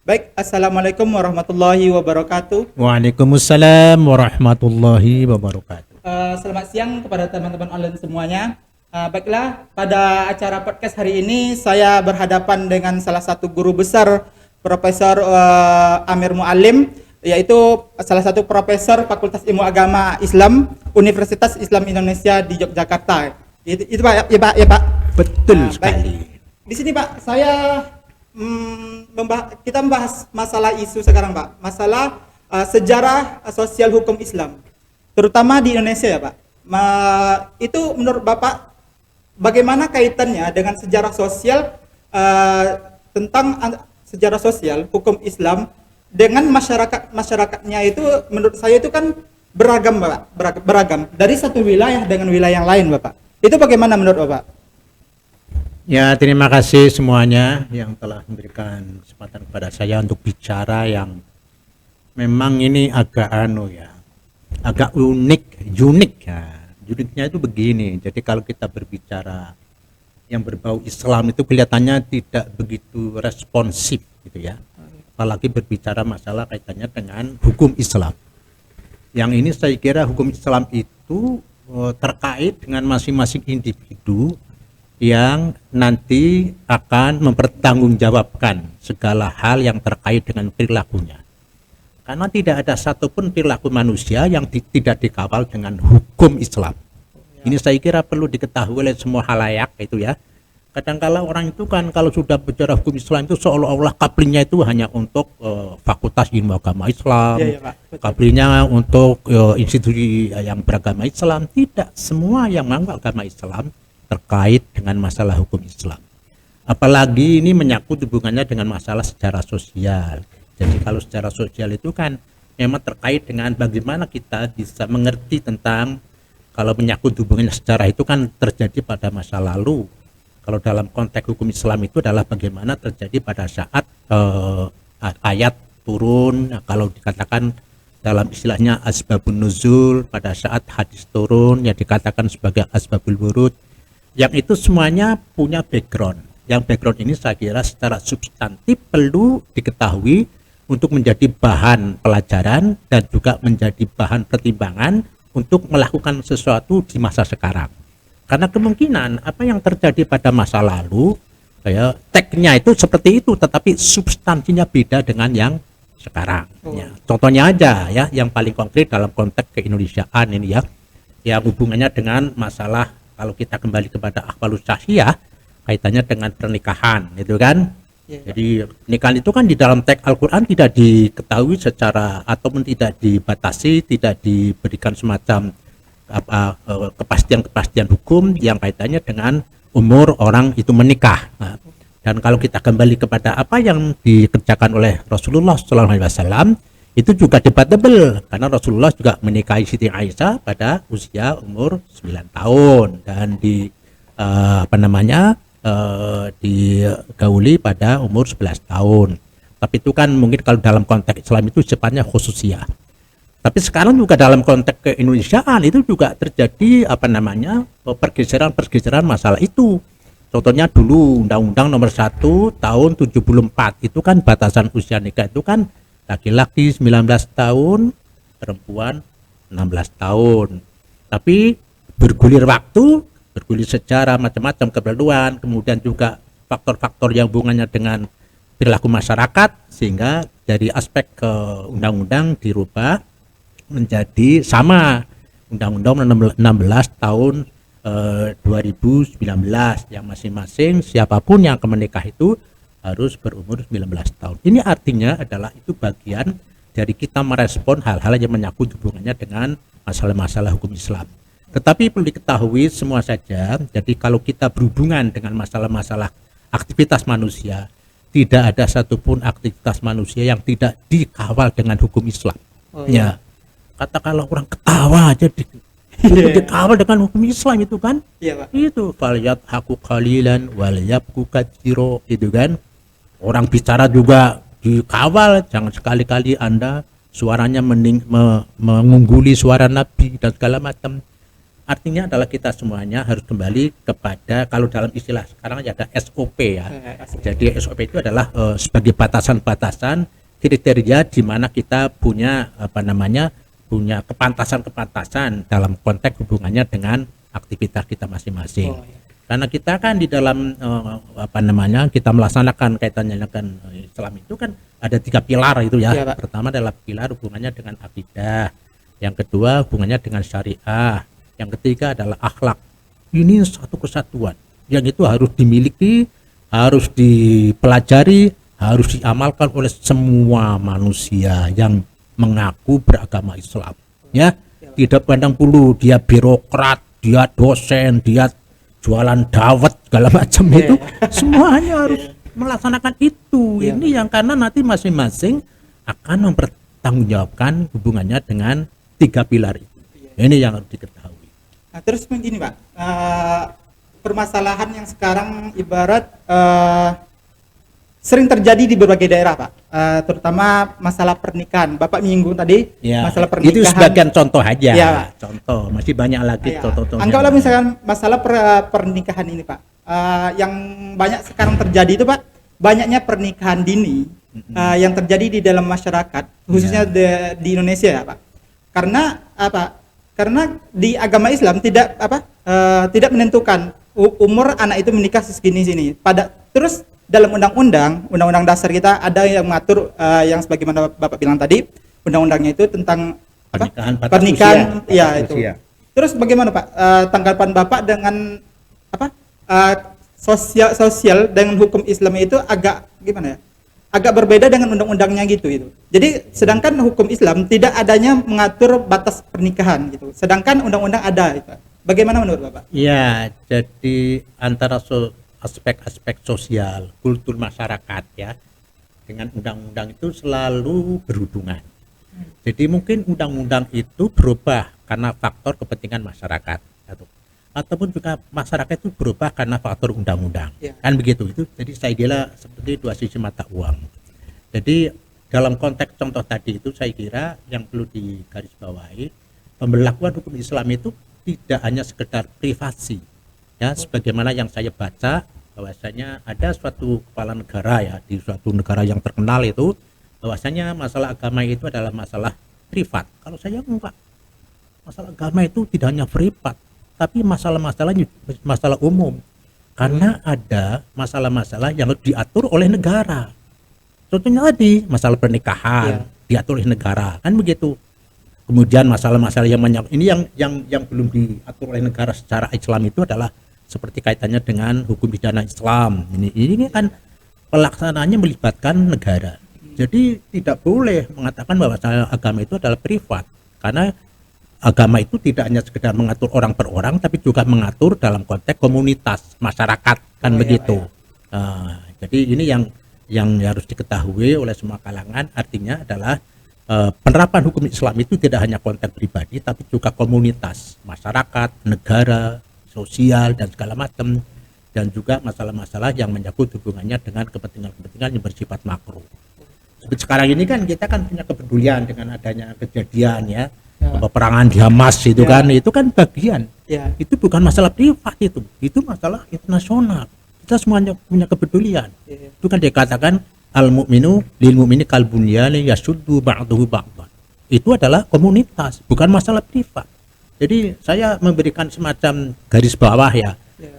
Baik, Assalamualaikum warahmatullahi wabarakatuh. Waalaikumsalam warahmatullahi wabarakatuh. Selamat siang kepada teman-teman online semuanya. Baiklah, pada acara podcast hari ini saya berhadapan dengan salah satu guru besar, Profesor Amir Muallim, yaitu salah satu profesor Fakultas Ilmu Agama Islam Universitas Islam Indonesia di Yogyakarta. Itu Pak, ya Pak. Betul sekali. Baik. Di sini Pak, saya kita membahas masalah isu sekarang Pak, masalah sejarah sosial hukum Islam, terutama di Indonesia ya Pak. Itu menurut Bapak bagaimana kaitannya dengan sejarah sosial, tentang sejarah sosial hukum Islam dengan masyarakatnya itu? Menurut saya itu kan beragam Bapak, beragam dari satu wilayah dengan wilayah yang lain Bapak. Itu bagaimana menurut Bapak? Ya, terima kasih semuanya yang telah memberikan kesempatan kepada saya untuk bicara yang memang ini agak agak unik ya. Uniknya itu begini. Jadi kalau kita berbicara yang berbau Islam itu kelihatannya tidak begitu responsif gitu ya. Apalagi berbicara masalah kaitannya dengan hukum Islam. Yang ini saya kira hukum Islam itu terkait dengan masing-masing individu yang nanti akan mempertanggungjawabkan segala hal yang terkait dengan perilakunya. Karena tidak ada satupun perilaku manusia yang tidak dikawal dengan hukum Islam. Ini saya kira perlu diketahui oleh semua halayak itu ya. Kadang-kala orang itu kan kalau sudah bicara hukum Islam itu seolah-olah kaplingnya itu hanya untuk Fakultas Ilmu Agama Islam, kaplingnya untuk institusi yang beragama Islam. Tidak, semua yang menganggap agama Islam terkait dengan masalah hukum Islam. Apalagi ini menyangkut hubungannya dengan masalah secara sosial. Jadi kalau secara sosial itu kan memang terkait dengan bagaimana kita bisa mengerti tentang, kalau menyangkut hubungannya secara itu kan terjadi pada masa lalu. Kalau dalam konteks hukum Islam itu adalah bagaimana terjadi pada saat ayat turun. Nah, kalau dikatakan dalam istilahnya asbabun nuzul, pada saat hadis turun yang dikatakan sebagai asbabul wurud, yang itu semuanya punya background. Yang background ini saya kira secara substantif perlu diketahui untuk menjadi bahan pelajaran dan juga menjadi bahan pertimbangan untuk melakukan sesuatu di masa sekarang. Karena kemungkinan apa yang terjadi pada masa lalu, teksnya itu seperti itu, tetapi substansinya beda dengan yang sekarang. Ya, contohnya aja ya, yang paling konkret dalam konteks keindonesiaan ini ya, yang hubungannya dengan masalah, kalau kita kembali kepada akhwalus syahsiyah, kaitannya dengan pernikahan, itu kan. Jadi pernikahan itu kan di dalam teks Al-Quran tidak diketahui secara ataupun tidak dibatasi, tidak diberikan semacam kepastian hukum yang kaitannya dengan umur orang itu menikah. Nah, dan kalau kita kembali kepada apa yang dikerjakan oleh Rasulullah SAW, itu juga debatable karena Rasulullah juga menikahi Siti Aisyah pada usia umur 9 tahun dan digauli pada umur 11 tahun. Tapi itu kan mungkin kalau dalam konteks Islam itu sifatnya khususiyah. Tapi sekarang juga dalam konteks keindonesiaan itu juga terjadi pergeseran masalah itu. Contohnya dulu Undang-Undang Nomor 1 tahun 74 itu kan batasan usia nikah itu kan laki-laki 19 tahun, perempuan 16 tahun. Tapi bergulir waktu, bergulir sejarah, macam-macam keperluan, kemudian juga faktor-faktor yang hubungannya dengan perilaku masyarakat, sehingga dari aspek ke undang-undang dirubah menjadi sama Undang-Undang 16 tahun 2019 yang masing-masing siapapun yang akan menikah itu harus berumur 19 tahun. Ini artinya adalah itu bagian dari kita merespon hal-hal yang menyangkut hubungannya dengan masalah-masalah hukum Islam. Tetapi perlu diketahui semua saja, jadi kalau kita berhubungan dengan masalah-masalah aktivitas manusia, tidak ada satupun aktivitas manusia yang tidak dikawal dengan hukum Islam. Ya, katakanlah orang ketawa aja dikawal dengan hukum Islam itu kan. Itu faliyat haku khalilan wal yabku katsiro, itu kan. Orang bicara juga dikawal, jangan sekali-kali Anda suaranya mengungguli suara Nabi dan segala macam. Artinya adalah kita semuanya harus kembali kepada, kalau dalam istilah sekarang ada SOP ya. Jadi SOP itu adalah sebagai batasan-batasan kriteria di mana kita punya punya kepantasan-kepantasan dalam konteks hubungannya dengan aktivitas kita masing-masing. Karena kita kan di dalam kita melaksanakan kaitannya dengan Islam itu kan ada 3 pilar itu ya. Iya, Pak. Pertama adalah pilar hubungannya dengan akidah. Yang kedua hubungannya dengan syariah. Yang ketiga adalah akhlak. Ini satu kesatuan yang itu harus dimiliki, harus dipelajari, harus diamalkan oleh semua manusia yang mengaku beragama Islam. Ya, tidak pandang bulu dia birokrat, dia dosen, dia jualan dawet segala macam itu, semuanya harus melaksanakan itu. Ini yang karena nanti masing-masing akan mempertanggungjawabkan hubungannya dengan 3 pilar itu. Ini yang harus diketahui. Nah, terus begini Pak, permasalahan yang sekarang ibarat sering terjadi di berbagai daerah Pak, terutama masalah pernikahan. Bapak menyinggung tadi masalah pernikahan. Itu sebagian contoh aja, Ya, contoh, masih banyak lagi contoh-contohnya. Anggaplah misalkan masalah pernikahan ini Pak, yang banyak sekarang terjadi itu Pak, banyaknya pernikahan dini yang terjadi di dalam masyarakat, khususnya di Indonesia ya Pak. Karena apa? Karena di agama Islam tidak tidak menentukan umur anak itu menikah segini sini. Terus dalam undang-undang dasar kita ada yang mengatur yang sebagaimana Bapak bilang tadi, undang-undangnya itu tentang pernikahan ya itu. Terus bagaimana Pak tanggapan Bapak dengan sosial dengan hukum Islam itu agak gimana ya? Agak berbeda dengan undang-undangnya gitu itu. Jadi sedangkan hukum Islam tidak adanya mengatur batas pernikahan gitu. Sedangkan undang-undang ada itu. Bagaimana menurut Bapak? Ya, jadi antara aspek-aspek sosial, kultur masyarakat ya dengan undang-undang itu selalu berhubungan. Jadi mungkin undang-undang itu berubah karena faktor kepentingan masyarakat ataupun juga masyarakat itu berubah karena faktor undang-undang. Kan begitu itu. Jadi saya kira seperti 2 sisi mata uang. Jadi dalam konteks contoh tadi itu saya kira yang perlu digarisbawahi, pemberlakuan hukum Islam itu tidak hanya sekedar privasi. Ya, sebagaimana yang saya baca bahwasanya ada suatu kepala negara ya di suatu negara yang terkenal itu bahwasanya masalah agama itu adalah masalah privat. Kalau saya enggak. Masalah agama itu tidak hanya privat, tapi masalah-masalahnya masalah umum. Karena ada masalah-masalah yang harus diatur oleh negara. Contohnya tadi masalah pernikahan diatur oleh negara, kan begitu. Kemudian masalah-masalah yang ini yang belum diatur oleh negara secara Islam itu adalah seperti kaitannya dengan hukum pidana Islam. Ini kan pelaksanaannya melibatkan negara. Jadi tidak boleh mengatakan bahwa agama itu adalah privat, karena agama itu tidak hanya sekedar mengatur orang per orang, tapi juga mengatur dalam konteks komunitas masyarakat, kan begitu. Jadi ini yang harus diketahui oleh semua kalangan. Artinya adalah penerapan hukum Islam itu tidak hanya konteks pribadi, tapi juga komunitas masyarakat, negara, sosial dan segala macam, dan juga masalah-masalah yang menyangkut hubungannya dengan kepentingan-kepentingan yang bersifat makro. Seperti sekarang ini kan kita kan punya kepedulian dengan adanya kejadian ya. Peperangan di Hamas itu kan bagian. Itu bukan masalah privat itu masalah internasional. Kita semuanya punya kepedulian. Itu kan dikatakan al mu'minu lil mu'mini kal bunyani yasuddu ba'dahu ba'dan. Itu adalah komunitas, bukan masalah privat. Jadi saya memberikan semacam garis bawah ya.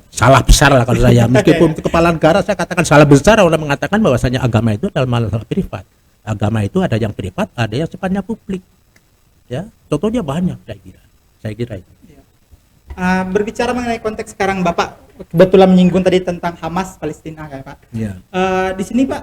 Salah besar lah kalau saya, meskipun kepala negara saya katakan salah besar orang mengatakan bahwasanya agama itu adalah masalah privat. Agama itu ada yang privat, ada yang sifatnya publik. Ya, contohnya banyak saya kira itu. Berbicara mengenai konteks sekarang, Bapak kebetulan menyinggung tadi tentang Hamas Palestina kan Pak. Di sini Pak,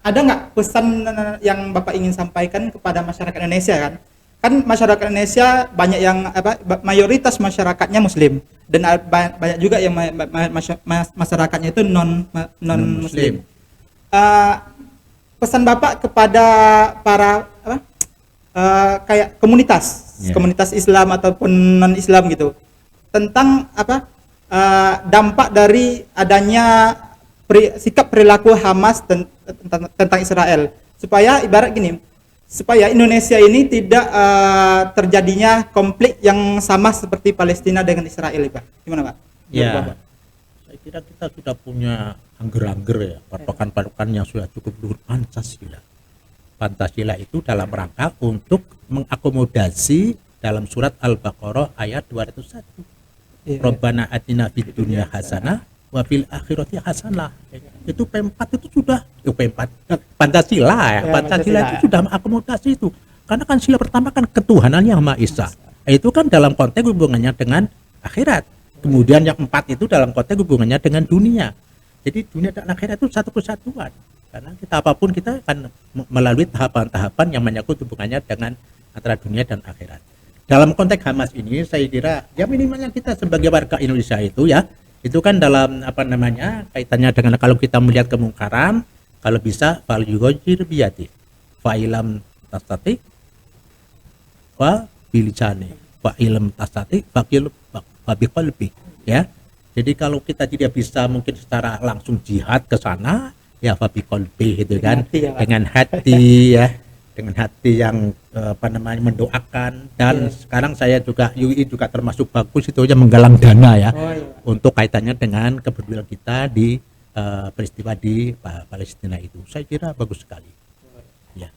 ada nggak pesan yang Bapak ingin sampaikan kepada masyarakat Indonesia kan? Kan masyarakat Indonesia banyak yang mayoritas masyarakatnya Muslim dan banyak juga yang masyarakatnya itu non Muslim. Pesan Bapak kepada para kayak komunitas Islam ataupun non Islam gitu tentang dampak dari adanya sikap perilaku Hamas tentang Israel, supaya ibarat gini, supaya Indonesia ini tidak terjadinya konflik yang sama seperti Palestina dengan Israel, Pak. Gimana, Pak? Menurut Ya, Bapak? saya kira kita sudah punya angger-angger ya, patokan-patokan yang sudah cukup luhur Pancasila. Pancasila itu dalam rangka untuk mengakomodasi dalam surat Al-Baqarah ayat 201. Iya. Rabbana atina fid dunya hasanah wa fil akhirati hasanah. Itu P4 itu sudah P4 Pancasila ya. Ya, Pancasila itu Pancasila. sudah mengakomodasi itu. Karena kan sila pertama kan ketuhanan yang Maha Esa. Itu kan dalam konteks hubungannya dengan akhirat. Kemudian yang 4 itu dalam konteks hubungannya dengan dunia. Jadi dunia dan akhirat itu satu kesatuan. Karena kita apapun kita akan melalui tahapan-tahapan yang menyangkut hubungannya dengan antara dunia dan akhirat. Dalam konteks Hamas ini saya kira ya minimalnya kita sebagai warga Indonesia itu ya, itu kan dalam apa namanya kaitannya dengan kalau kita melihat kemungkaran, kalau bisa fal yughayir biyadi fa ilam tastati wa bilisani fa ilm tastati fakil fa biqalbi ya. Jadi kalau kita tidak bisa mungkin secara langsung jihad ke sana ya fa biqalbi gitu kan, hati ya, Pak. dengan hati ya, dengan hati yang apa namanya mendoakan. Dan sekarang saya juga UI juga termasuk bagus itu aja menggalang dana ya Oh, iya. untuk kaitannya dengan kepedulian kita di peristiwa di Palestina itu. Saya kira bagus sekali. Ya.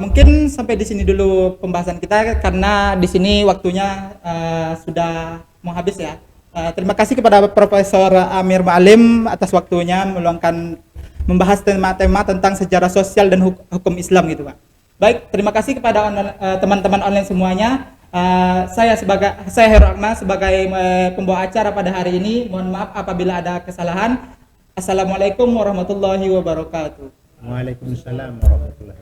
Mungkin sampai di sini dulu pembahasan kita karena di sini waktunya sudah mau habis ya. Terima kasih kepada Profesor Amir Ma'alim atas waktunya meluangkan membahas tema-tema tentang sejarah sosial dan hukum Islam gitu, Pak. Baik, terima kasih kepada teman-teman online semuanya. Saya Heru Akmal sebagai pembawa acara pada hari ini. Mohon maaf apabila ada kesalahan. Assalamualaikum warahmatullahi wabarakatuh. Waalaikumsalam warahmatullahi wabarakatuh.